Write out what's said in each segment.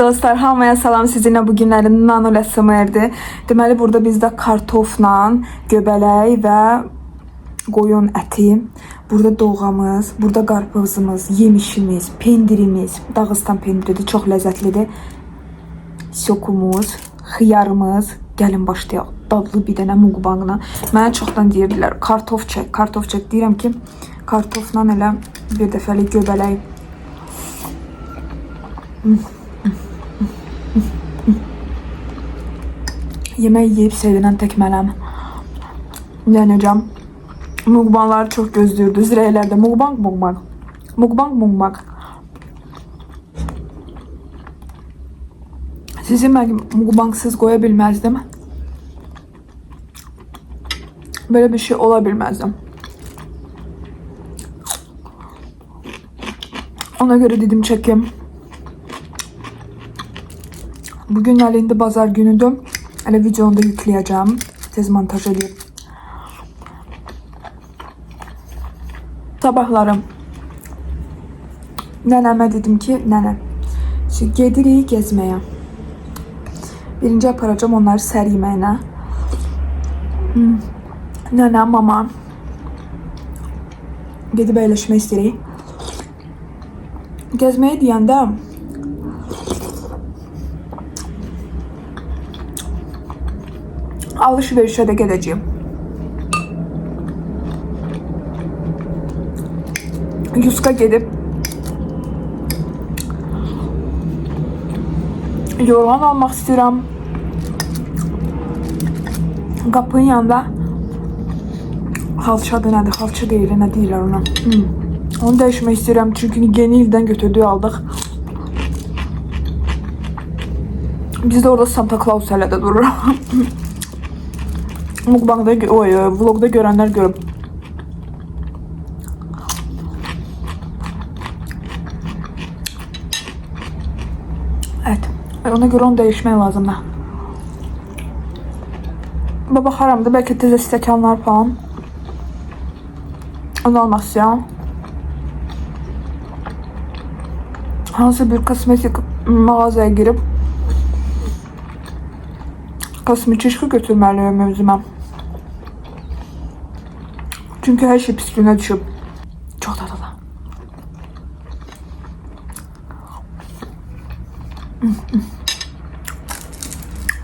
Dostlar, hamıya salam. Sizinlə bu günlərin nano SMR-dir. Deməli, burada bizdə kartofla, göbələk və qoyun əti, burada doğamız, burada qarpızımız, yemişimiz, pendirimiz, Dağıstan pendiridir, çox ləzzətlidir. Sokumuz, xiyarımız. Gəlin başlayaq. Dadlı bir dənə mukbangla. Mənə çoxdan deyirdilər, kartof çək, kartof çək. Deyirəm ki, kartofla elə bir dəfəlik göbələk. Yemək yeyib sevinən tək mənəm. Yenəcəm. Mukbangları çox gözlüyürdü. Zirəylərdə mukbang. Sizi mən mukbangsız qoya bilməzdim. Belə bir şey ola bilməzdim. Ona görə dedim çəkim. Bugün indi bazar günüdür. Hələ videonu da yükləyəcəm. Tez montaj edib. Sabahlarım nənəmə dedim ki, nənə, gedirik gezməyə. Birinci aparacağım onları sər yeməyinə. Nənə, mama gedib əyləşmək istəyirik. Gezməyə deyəndə alışverişe de geleceğim. Yuska gidip yoğurtlar almak istiyorum. Qapının yanında halçadır, nədir? Halça deyil, nə deyirlər ona? Onu dəyişmək istəyirəm çünkü yeni ildən götürdüyü aldıq. Biz de orada Santa Claus hələ də durur. Mukbangda, vlogda görenler görüp. Evet. Ona göre onu değişmeye lazım da. Baxaram belki tezə stəkanlar falan. Onu almaq istəyirəm. Hansı bir kosmetik mağazaya girip kosmetik götürməliyim özümə. Çünkü her şey pisliğine düşüp. Çok tatlı.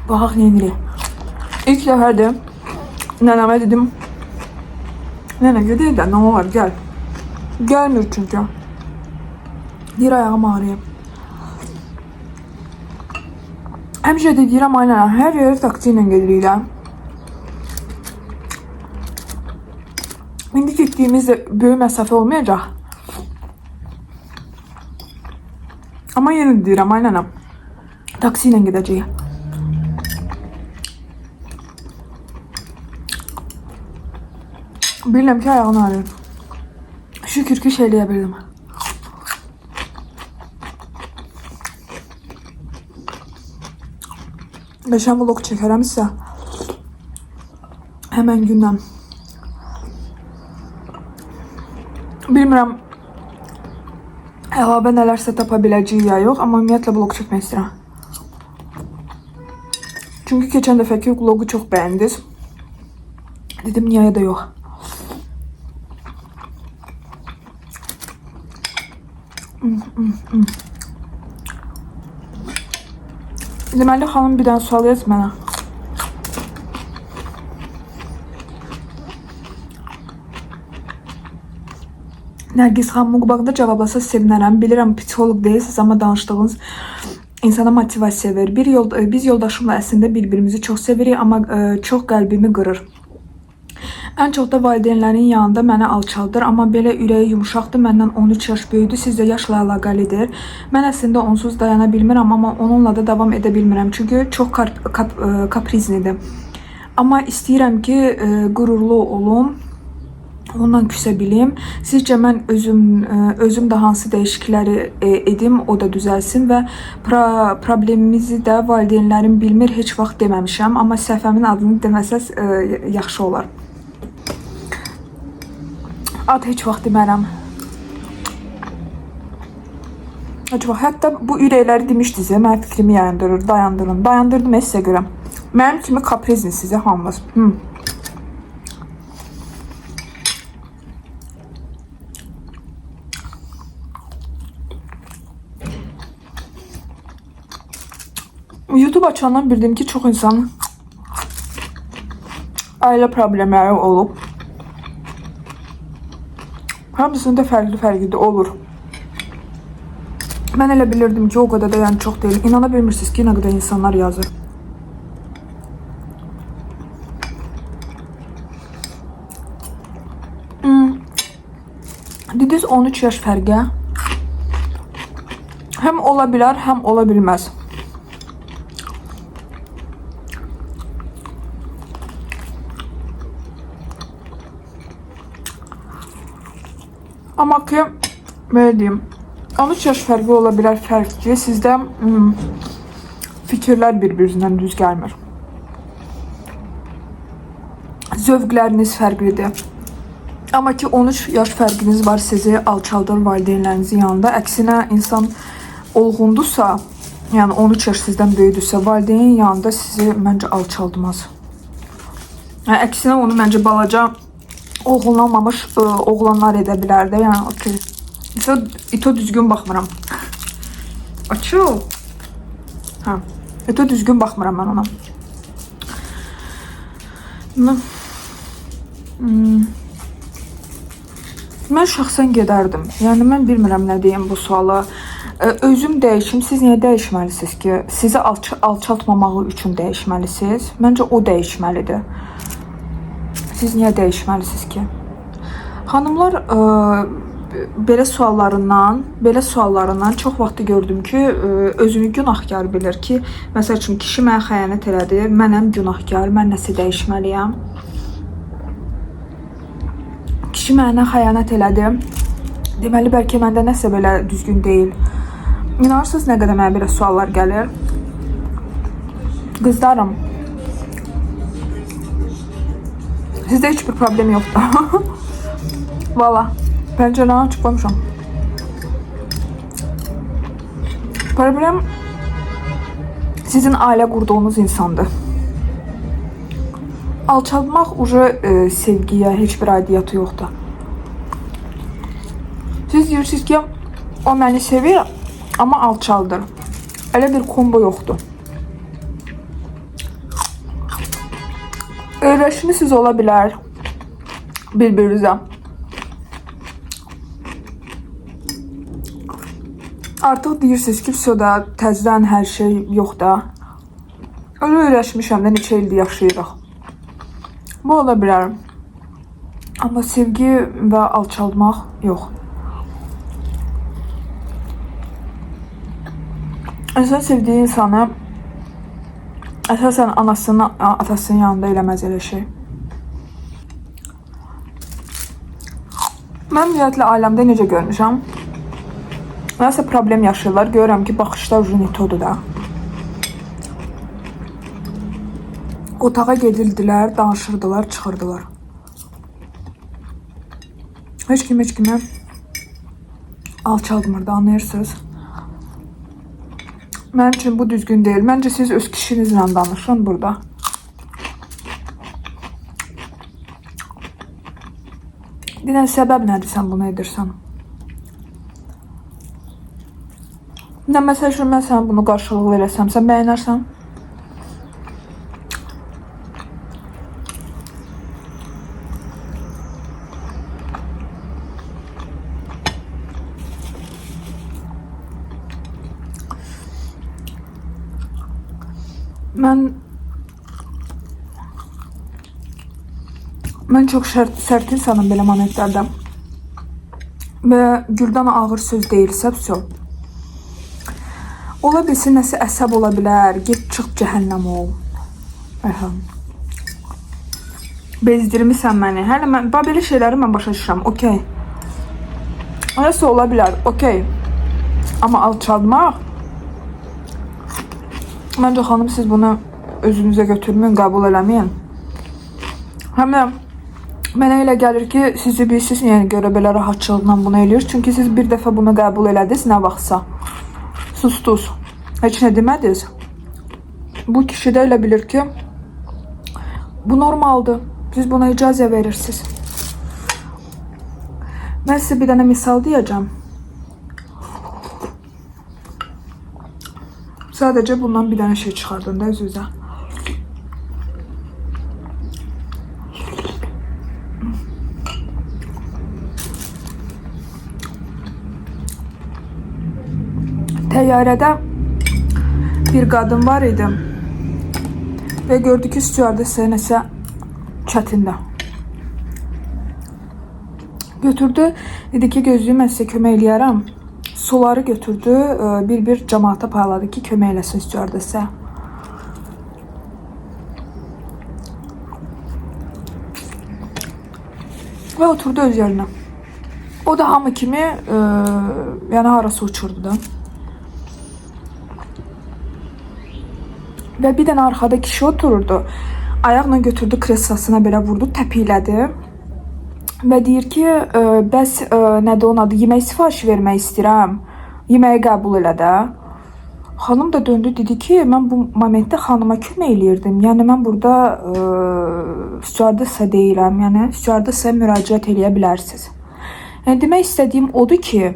Baxaq neyini. İlk dəfədir nənəmə dedim, nənə gedək də, nə var, gəl. Gəlmir çünkü. Bir ayağım ağrıyıb. Həmişə də deyirəm, ay nənə, hər yeri taksi ilə gediriklər. İndi gittiğimizde böyük məsafə olmayacaq. Ama yenə deyirəm, ay nənəm, taksi ilə gedəcəyik. Bilirəm ki, ayağını ağrıyır. Şükür ki, şeyləyə bildim. Geçen vlog çəkərəm isə həmən gündən. Bilmirəm əlavə nələrsə tapa biləcəyik ya yox, amma ümumiyyətlə vlog çəkmək istəyirəm. Çünki keçən dəfəki vlogu çox bəyəndiniz. Dedim niyə da yox. Deməli xanım bir dənə sual yaz mənə. Nərgiz xanım mukbangda cevablasa sevinərəm. Bilirəm psixoloq deyilsiniz, amma danışdığınız insana motivasiya verir. Biz yoldaşımla əslində bir-birimizi çox sevirik, amma çox qəlbimi qırır. Ən çox da valideynlərin yanında mənə alçaldır, amma belə ürəyi yumuşaqdır. Məndən 13 yaş böyüdür, sizdə yaşla əlaqəlidir. Mən əslində onsuz dayana bilmirəm, amma onunla da davam edə bilmirəm. Çünki çox kaprizlidir. Amma istəyirəm ki, qürurlu olum. Ondan küsə bilim. Sizcə mən özüm də hansı dəyişiklikləri edim, o da düzəlsin və problemimizi də valideynlərim bilmir, heç vaxt deməmişəm. Amma səhvəmin adını deməsəz yaxşı olar. Ad heç vaxt demərəm. Acaba hətta bu ürəkləri demişdiniz ya, mənim fikrimi yayındırır, dayandırın. Dayandırdım sizə görə. Mənim kimi kaprizin sizə hamınız. YouTube açandan bildim ki, çox insan ailə problemləri olub. Hamısında fərqli olur. Mən elə bilirdim ki, o qədər də yəni çox deyil. İnana bilmirsiniz ki, nə qədər insanlar yazır. Dediniz 13 yaş fərqə. Həm ola bilər, həm ola bilməz. Amma ki, belə deyim, 13 yaş fərqi ola bilər fərq ki, sizdə fikirlər bir-birindən düz gəlmir. Zövqləriniz fərqlidir. Amma ki, 13 yaş fərqiniz var, sizi alçaldır valideynlərinizin yanında. Əksinə, insan olğundursa, yəni 13 yaş sizdən böyüdürsə, valideynin yanında sizi məncə alçaldmaz. Yəni, əksinə, onu məncə balaca oğlanmamış oğlanlar edə bilər də, yəni okey. İto düzgün baxmıram. Açıl. Hə. İto düzgün baxmıram mən ona. Mən şəxsən gedərdim. Yəni mən bilmirəm nə deyim bu suala. Özüm dəyişim. Siz niyə dəyişməlisiniz ki? Sizi alçaltmamağı üçün dəyişməlisiniz. Məncə o dəyişməlidir. Siz niyə dəyişməlisiniz ki? Xanımlar belə suallarından çox vaxt gördüm ki, özünü günahkar bilir ki, məsəl üçün kişi mənə xəyanət elədi, mənəm günahkar, mən nəsə dəyişməliyəm. Kişi mənə xəyanət elədi, deməli bəlkə məndə nəsə belə düzgün deyil. İnanırsınız nə qədər mənə belə suallar gəlir? Qızlarım, sizdə heç bir problem yoxdur. Valla, pəncərəni açıb qoymuşam. Problem sizin ailə qurduğunuz insandır. Alçaltmaq sevgiyə heç bir aidiyyatı yoxdur. Siz deyirsiniz ki, o məni sevir, amma alçaldır. Elə bir kombo yoxdur. Öyrəşmisiniz ola bilər bir-birinizə. Artıq deyirsiniz ki, da təzdən hər şey yox da. Öyle öyrəşmişəm də, neçə ildir yaşayırıq. Bu ola bilər. Amma sevgi və alçaltmaq yox. İnsan sevdiği insanı əsasən anasının, atasının yanında eləməz elə şey. Mən ümumiyyətlə ailəmdə necə görmüşəm? Nəsə problem yaşayırlar. Görürəm ki, baxışlar jünitodur da. Otağa gedildilər, danışırdılar, çıxırdılar. Heç kimə alçaltmırdı, anlayırsınız? Mənim üçün bu düzgün deyil. Məncə siz öz kişinizlə danışın burada. Dinən səbəb nədir sən bunu edirsən? Nə məsəl üçün mən sən bunu qarşılıq verəsəm, sən bəyənərsən? Mən çox sərt insanım belə momentlərdə. Və güldən ağır söz deyilsə, ola bilsin, nəsə əsəb ola bilər, get çıx cəhənnəm ol. Bezdirmisən məni. Hələ mən, belə şeyləri mən başa düşürəm, okey. Nəsə ola bilər, okey. Amma alçaltmaq, məncə xanım, siz bunu özünüzə götürməyin, qəbul eləməyin. Həm də mənə elə gəlir ki, sizi bilirsiniz, yəni görə belə rahatçılıqla bunu eləyir. Çünki siz bir dəfə bunu qəbul elədiniz, nə vaxtsa. Susdunuz. Heç nə demədiniz. Bu kişi də elə bilir ki, bu normaldır. Siz buna icazə verirsiniz. Mən sizə bir dənə misal deyəcəm. Sadəcə bundan bir dənə şey çıxardın da özünüzə. Təyyarədə bir qadın var idi və gördü ki, stüardessa nəsə çətində. Götürdü, dedi ki, gözlüyüm, mən sizə kömək eləyərəm. Suları götürdü, bir cəmaata payladı ki, kömək eləsin stüardessa. Və oturdu öz yerinə. O da hamı kimi, yəni harası uçurdu da. Və bir dənə arxada kişi otururdu. Ayaqla götürdü, kreslosuna belə vurdu, təpiklədi. Və deyir ki, bəs nədir onun adı, yemək sifarişi vermək istəyirəm, yeməyi qəbul elə də. Xanım da döndü, dedi ki, mən bu momentdə xanıma kömək eləyirdim. Yəni, mən burada stüardessa deyirəm, yəni stüardessaya müraciət eləyə bilərsiniz. Yəni, demək istədiyim odur ki,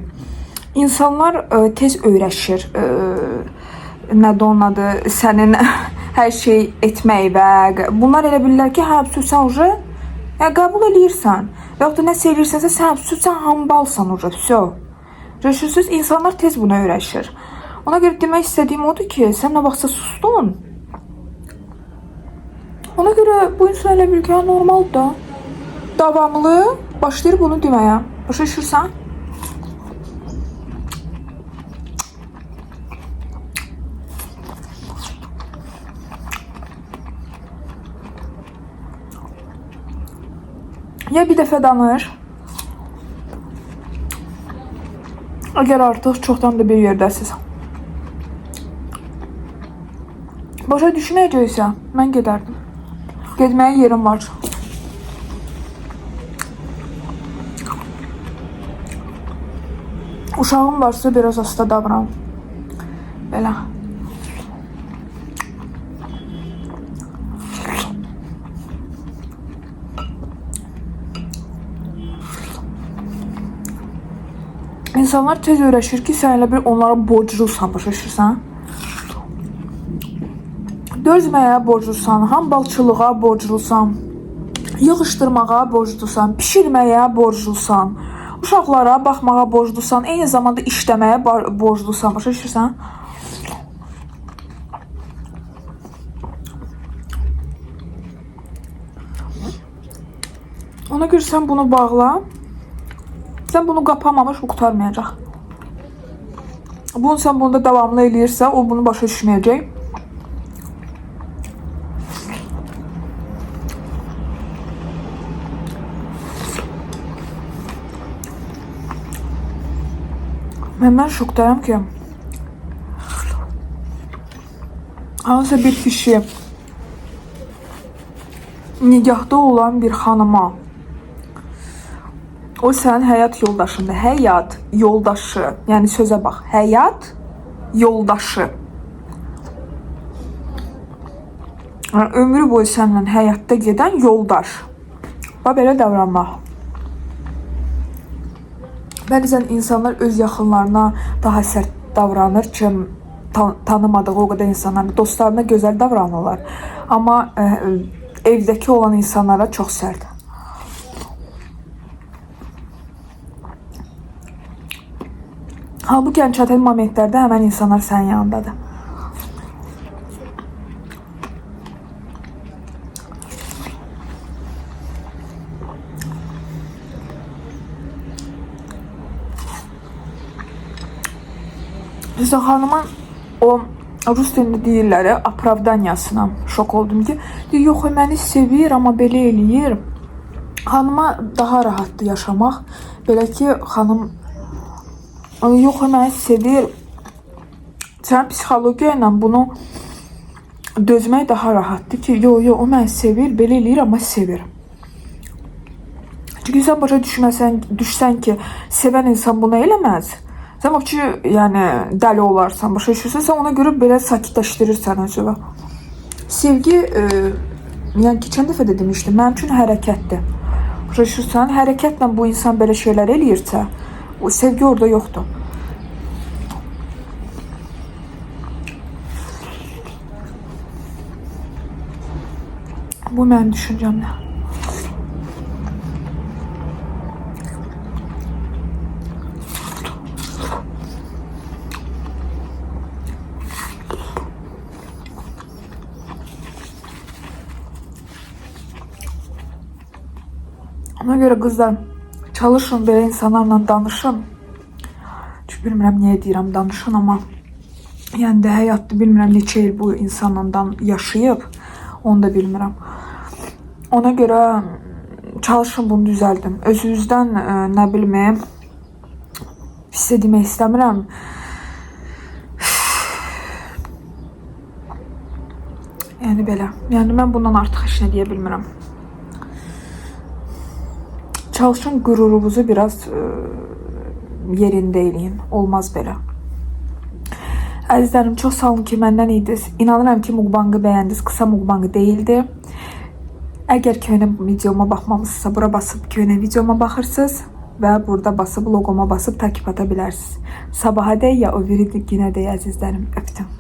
insanlar tez öyrəşir. Nədir onun adı, sənin hər şey etmək və bunlar elə bilirlər ki, hə, sən uca qəbul eləyirsən. Və yaxud da nəsə eləyirsənsə, sən hambalsan uca, vəsə. Rəşürsüz, insanlar tez buna öyrəşir. Ona görə demək istədiyim odur ki, sən nə vaxtsa sustun. Ona görə bu insan elə bilir ki, normaldır da. Davamlı başlayır bunu deməyə. Başa düşürsən? Ya bir dəfə danış. Əgər artıq çoxdan da bir yerdəsiz. Başa düşməyəcəksə, mən gedərdim. Getməyə yerim var. Uşağım varsa biraz hasta davran. Belə. İnsanlar tez öyrəşir ki, sən elə bir onlara borclusan, başa düşürsən? Dözməyə borclusan, hambalçılığa borclusan, yığışdırmağa borclusan, pişirməyə borclusan, uşaqlara baxmağa borclusan, eyni zamanda işləməyə borclusan, başa düşürsən? Ona görə sən bunu bağla. Sən bunu qapamamış, bu qutarmayacaq. Bunu sən bunda davamlı eləyirsə, o bunu başa düşməyəcək. Mən şokdayım ki, hansısa bir kişi nigahda olan bir xanıma, o sənin həyat yoldaşındır. Həyat yoldaşı. Yəni sözə bax. Həyat yoldaşı. Yəni, ömrü boyu səninlə həyatda gedən yoldaş. Və belə davranmaq. Bəzən insanlar öz yaxınlarına daha sərt davranır ki, tanımadığı o qədər insanlar dostlarına gözəl davranırlar. Amma evdəki olan insanlara çox sərt. Halbuki çətin momentlərdə həmən insanlar sənin yanındadır. Bizdə xanımın o rus dilində deyirlər, apravdaniyasına şok oldum ki, deyir, yox, məni sevir, amma belə eləyir. Xanıma daha rahatdır yaşamaq. Belə ki, xanım yox, məni sevir. Sənin psixologiya ilə bunu dözmək daha rahatdır ki, yox, o məni sevir, belə eləyir, amma sevir. Çünki sən başa düşsən ki, sevən insan bunu eləməz. Sən ki, yəni dəli olarsan, başa düşürsən, sən ona görə belə sakitləşdirirsən özünü. Sevgi, yəni keçən dəfə də demişdim, mənim üçün hərəkətdir. Başa düşürsən, hərəkətlə bu insan belə şeylər eləyirsə, o sevgi orada yoxdur. Bu mənim düşüncəmdir. Ona görə qızlar, çalışın belə insanlarla danışın. Çünki bilmirəm niyə deyirəm danışın, amma yəni də həyatda bilmirəm neçə il bu insanla yaşayıb, onu da bilmirəm. Ona görə çalışın bunu düzəldin. Özünüzdən nə bilməyim, pis də demək istəmirəm. Yəni belə. Yəni mən bundan artıq heç nə deyə bilmirəm. Çalışın qururunuzu biraz yerində eləyin. Olmaz belə. Əzizlərim, çox sağ olun ki, məndən idiniz. İnanıram ki, mukbangı bəyəndiniz. Qısa mukbangı değildi. Əgər köynə videoma baxmamısınızsa, bura basıb köynə videoma baxırsınız və burada basıb logoma basıb takip ata bilərsiniz. Sabaha dək ya o biri günə dək əzizlərim. Öptüm.